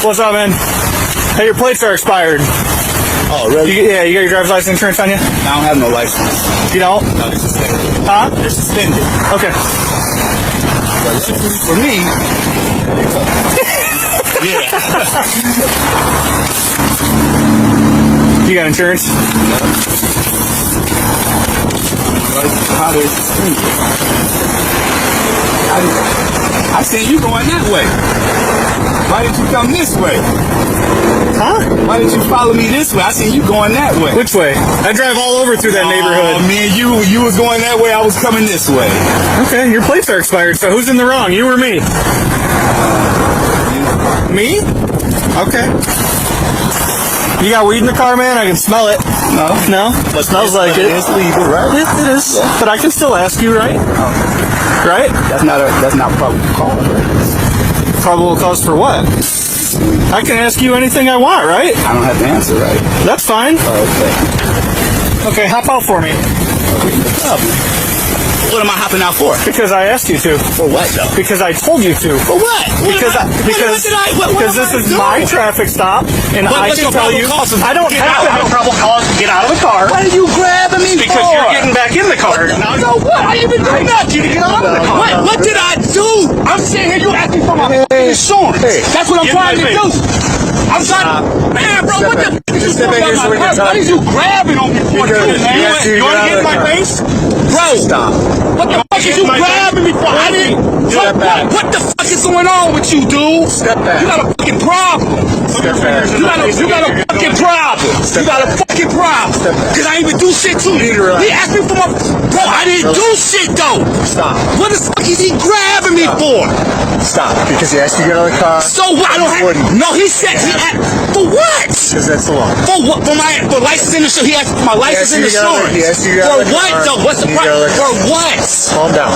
What's up, man? Hey, your plates are expired. Oh, really? You got your driver's license insurance on you? I don't have no license. You don't? No, they're suspended. Huh? They're suspended. Okay. For me, yeah. You got insurance? How they're suspended? I seen you going that way. Why did you come this way? Huh? Why did you follow me this way? I seen you going that way. Which way? I drive all over through that neighborhood. Me and you was going that way. I was coming this way. Okay, your plates are expired, so who's in the wrong? You or me? Me? Okay. You got weed in the car, man? I can smell it. No. No? It smells like it. It's legal, right? It is. Yeah. But I can still ask you, right? Right? That's not probable cause, right? Probable cause for what? I can ask you anything I want, right? I don't have to answer, right? That's fine. Okay. Okay, hop out for me. Oh. What am I hopping out for? Because I asked you to. For what, though? Because I told you to. For what? Because this is my traffic stop, and I can tell you, I don't have to have a probable cause to get out of the car. What are you grabbing me for? Because you're getting back in the car. No, what? How you been doing that? You to get out of the car. What did I do? I'm sitting here, you asking for my insurance. That's what I'm trying to do. I'm trying to... Man, bro, what the... What are you grabbing on me for, man? You want to get in my face? Bro, stop. What the fuck is you grabbing me for? What the fuck is going on with you, dude? Step back. You got a fucking problem. Step back. You got a fucking problem. You got a fucking problem. Because I ain't even do shit to you. He asked me for my... Bro, I didn't do shit, though. Stop. What the fuck is he grabbing me for? Stop. Because he asked you to get out of the car. So what? I don't have... No, he said... For what? Because that's the law. For what? For license and insurance. He asked for my license and insurance. He asked you to get out of the car. For what, though? What's the problem? For what? Calm down.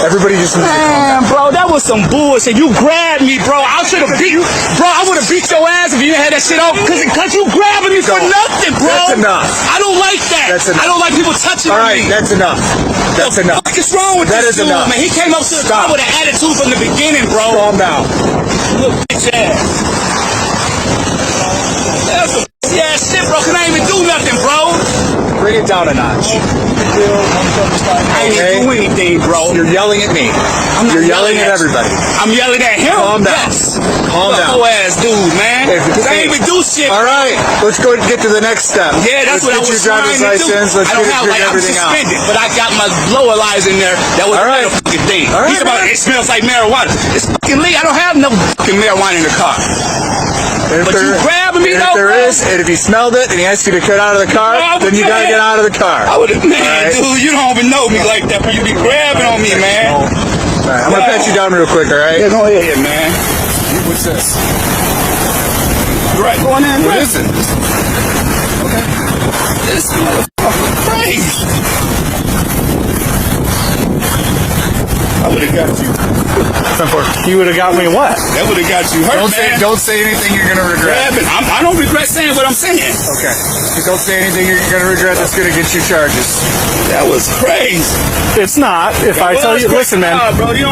Everybody just needs to calm down. Man, bro, that was some bullshit. You grabbed me, bro. I should have beat you. Bro, I would have beat your ass if you had that shit on. Because you grabbing me for nothing, bro. That's enough. I don't like that. That's enough. I don't like people touching me. All right, that's enough. That's enough. What is wrong with this dude, enough. man? He came up to the car with an attitude from the beginning, bro. Calm down. Look, bitch ass. That's some ass shit, bro. Cause I ain't even do nothing, bro. Bring it down a notch. I ain't even do anything, bro. You're yelling at me. You're yelling at everybody. I'm yelling at him. Calm down. Yes. Calm down. Whole ass dude, man. Cause I ain't even do shit. All right, let's go and get to the next step. Yeah, that's what I was trying to do. Let's I don't have like I'm suspended, but I got my blower lies in there. That was a fucking thing. All right, He's about it smells like marijuana. It's fucking legal. I don't have no fucking marijuana in the car. But you grabbing me though, bro? And if he smelled it and he asked you to get out of the car, then you gotta get out of the car. I would have, man, dude, you don't even know me like that, but you be grabbing on me, man. All right, I'm gonna pat you down real quick, all right? Yeah, go ahead, man. What's this? Right, go on in. What is it? Okay. This motherfucker crazy. I would have got you. You would have got me what? That would have got you hurt, Don't say anything you're gonna regret. I don't regret saying what I'm saying. Okay. Just don't say anything you're gonna regret. That's gonna get you charges. That was crazy. It's not. If I tell you, listen, man.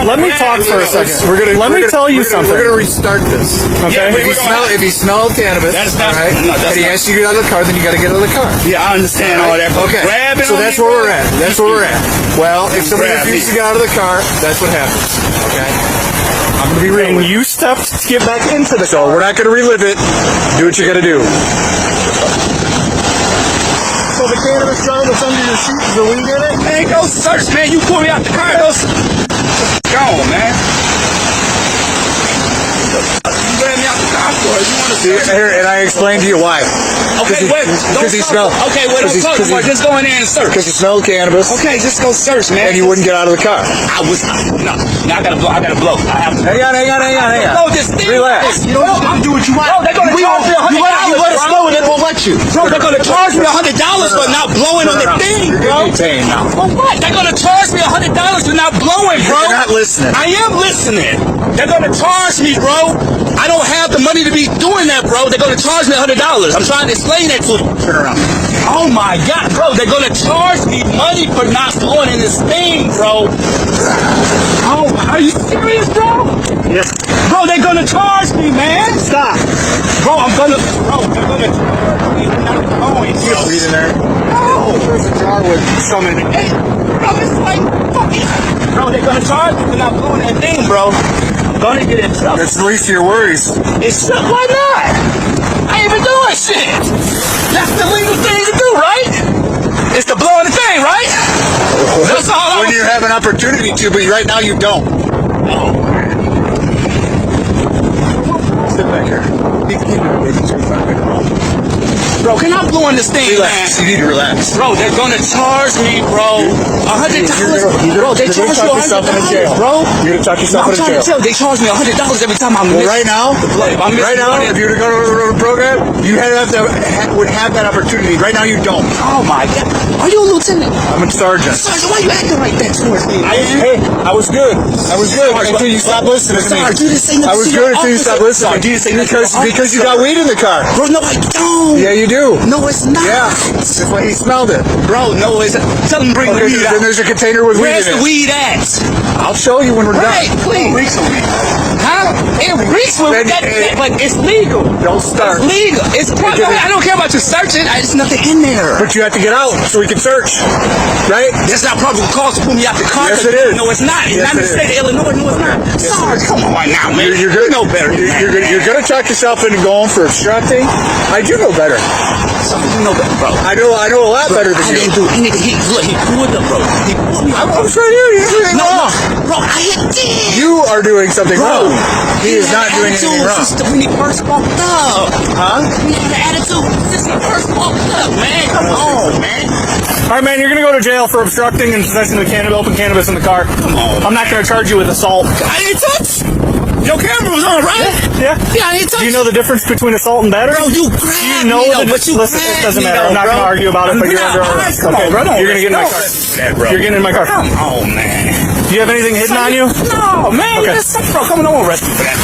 Let me talk for a second. Let me tell you something. We're gonna restart this. Okay. If you smell cannabis, all right, and he asks you to get out of the car, then you gotta get out of the car. Yeah, I understand all that. Okay. So that's where we're at. That's where we're at. Well, if somebody refuses to get out of the car, that's what happens. Okay. I'm gonna be real. And you stepped to get back into the car. So we're not gonna relive it. Do what you gotta do. So the cannabis jar that's under your seat is the weed in it? Man, go search, man. You pull me out the car. Go on, man. You ran me out the car for it. You want to See, here, and I explained to you why. Okay, wait. Because he smelled. Okay, wait. Don't talk about it. Just go in there and search. Because he smelled cannabis. Okay, just go search, man. And you wouldn't get out of the car. I was no. Now I gotta blow. I have to. Hang on. Blow this thing. Relax. You don't have to do what you want. Bro, they're gonna charge me $100. You let us know and then we'll let you. Bro, they're gonna charge me $100 for not blowing on the thing, bro. For what? They're gonna charge me $100 for not blowing, bro. You're not listening. I am listening. They're gonna charge me, bro. I don't have the money to be doing that, bro. They're gonna charge me $100. I'm trying to explain that to you. Turn around. Oh my God, bro. They're gonna charge me money for not blowing in this thing, bro. Oh, are you serious, bro? Yes. Bro, they're gonna charge me, man. Stop. Bro, they're gonna charge me. I'm not going. You get weed in there? No. There's a jar with so many. Hey, bro, it's like, fuck it. Bro, they're gonna charge me for not blowing that thing, bro. I'm gonna get in trouble. That's the least of your worries. It's why not? I ain't even doing shit. That's the legal thing to do, right? It's the blowing the thing, right? That's all. When you have an opportunity to, but right now you don't. Sit back here. Bro, can I blow in this thing, Relax. man? You need to relax. Bro, they're gonna charge me, bro. $100. Bro, they You're charge gonna me tuck yourself in a $100, jail. bro. You're gonna tuck yourself I'm in a trying to jail. tell. They charge me $100 every time I'm Well, missing. right now, if you were to go to a program, you would have that opportunity. Right now, you don't. Oh my God. Are you a lieutenant? I'm a sergeant. Sergeant, why you acting like that towards me, man? Hey, I was good. I was good until you stopped listening to me. Sarge, you didn't say nothing I was to good your until you officer. stopped listening. Sarge, you didn't say nothing Because to you your got officer. weed in the car. Bro, no, I don't. Yeah, you do. No, it's not. Yeah, that's why he smelled it. Bro, no, it's tell him bring the Okay, weed then out. there's a container with weed Where's in the it. weed at? I'll show you when we're Right, done. please. Huh? It reeks with Then- that, but it's legal. Don't start. It's legal. It's I don't care about you searching. There's nothing in there. But you have to get out so we can search. Right? That's not probable cause to pull me out the car. Yes, it is. No, it's not. It's Yes, not in the it state of Illinois. No, it's not. Sarge, come on right now, man. You're You know better than that. You're going to talk yourself into going for obstructing. I do know better. You know better, bro. I know a lot better than I you. didn't do anything. He pulled up, bro. He pulled me I'm up. right here. You're doing anything No, wrong. bro, I did. You are doing something Bro, wrong. He is not doing anything wrong. When he first walked up. Huh? We had an attitude since he first walked up, man. Come on, man. All right, man, you're going to go to jail for obstructing and possessing of open cannabis in the car. Come on. I'm not going to charge you with assault. I didn't touch. Your camera was on, right? Yeah. Yeah, I didn't touch. Do you know the difference between assault and battery? Bro, you Do grabbed you me, know though, the but you listen, grabbed it doesn't me, matter. I'm though, not going to bro. argue about it, but We're you're not under arrest. arrested. Come on, bro. Don't You're going to get in my car. arrest that, bro. You're getting in my car. Come on, man. Do you have anything hidden on you? No, man. Okay. Bro, come on, don't arrest me for that.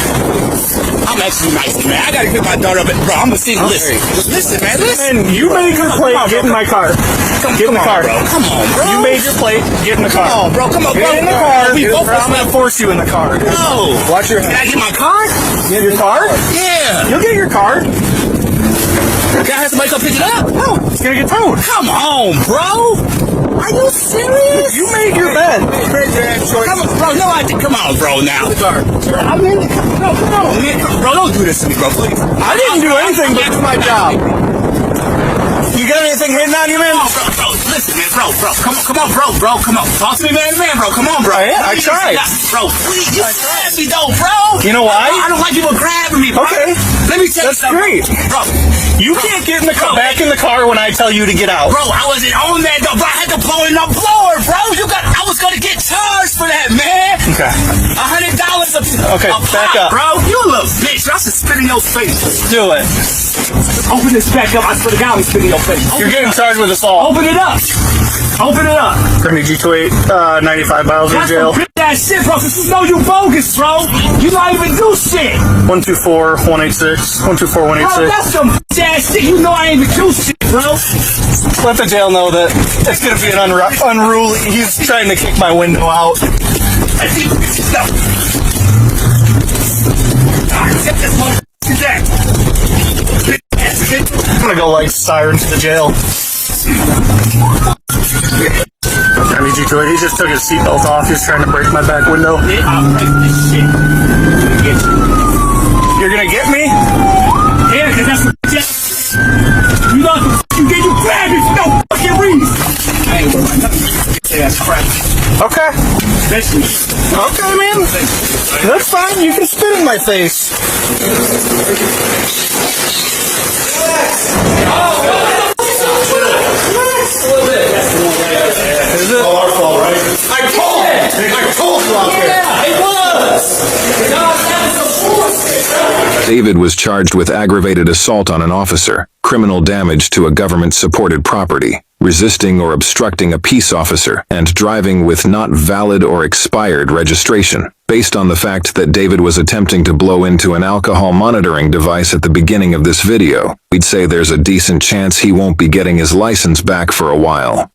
I'm actually nice, man. I gotta get my daughter up. Bro, I'm gonna see. Listen, man. Listen. And you made your plate. Get in my car. Get in the car. bro. Come on, bro. You made your plate. Get in the car. Come on, bro. Come on, bro. Get in the car. We both I'm going to force you in the car. No. Watch your Can I get my car? Get your car? Yeah. You'll get your car. Can I have somebody come pick it up? No, it's going to get towed. Come on, bro. Are you serious? You made your bed. Come on, bro. No, I did. Come on, bro. Now. I'm in the car. Bro, come on, man. Bro, don't do this to me, bro. Please. I didn't do anything but do my job. You got anything hidden on you, man? Bro, listen, man, bro, come on, bro, come on, talk to me, man, bro, come on, bro. Yeah, I tried. Bro, please, you grabbed me, though, bro. You know why? I don't like people grabbing me, bro. Okay. Let me tell you That's something. great. Bro, You can't get in the car, back in the car when I tell you to get out. bro, I wasn't on that, though, bro. I had to blow in the blower, bro. I was gonna get charged for that, man. Okay. $100 a Okay, back pop, up. bro. You a little bitch. I should spit in your face. Do it. Open this back up. I swear to God, we spit in your face. You're getting charged with assault. Open it up. Open it up. Gonna need you to wait 95 miles in That's jail. some bitch ass shit, bro. Cause you know you bogus, bro. You not even do shit. 124-186. 124-186. Bro, that's some bitch ass shit. You know I ain't even do shit, bro. Let the jail know that it's gonna be an unruly. He's trying to kick my window out. Let's see what this is stuff. Alright, get this motherfucking jack. Bitch ass shit. I'm gonna go like siren to the jail. I need you to wait. He just took his seatbelt off. He's trying to break my back window. Yeah, I'll break this shit. Get you. You're gonna get me? Yeah, cause that's what bitch ass. You know what the you get you grab it for no fucking reason. I ain't worried about nothing. Bitch ass crap. Okay. Especially. Okay, man. That's fine. You can spit in my face. Is it? All our fault, right? I told you out there. David was charged with aggravated assault on an officer, criminal damage to a government-supported property, resisting or obstructing a peace officer, and driving with not valid or expired registration. Based on the fact that David was attempting to blow into an alcohol monitoring device at the beginning of this video, we'd say there's a decent chance he won't be getting his license back for a while.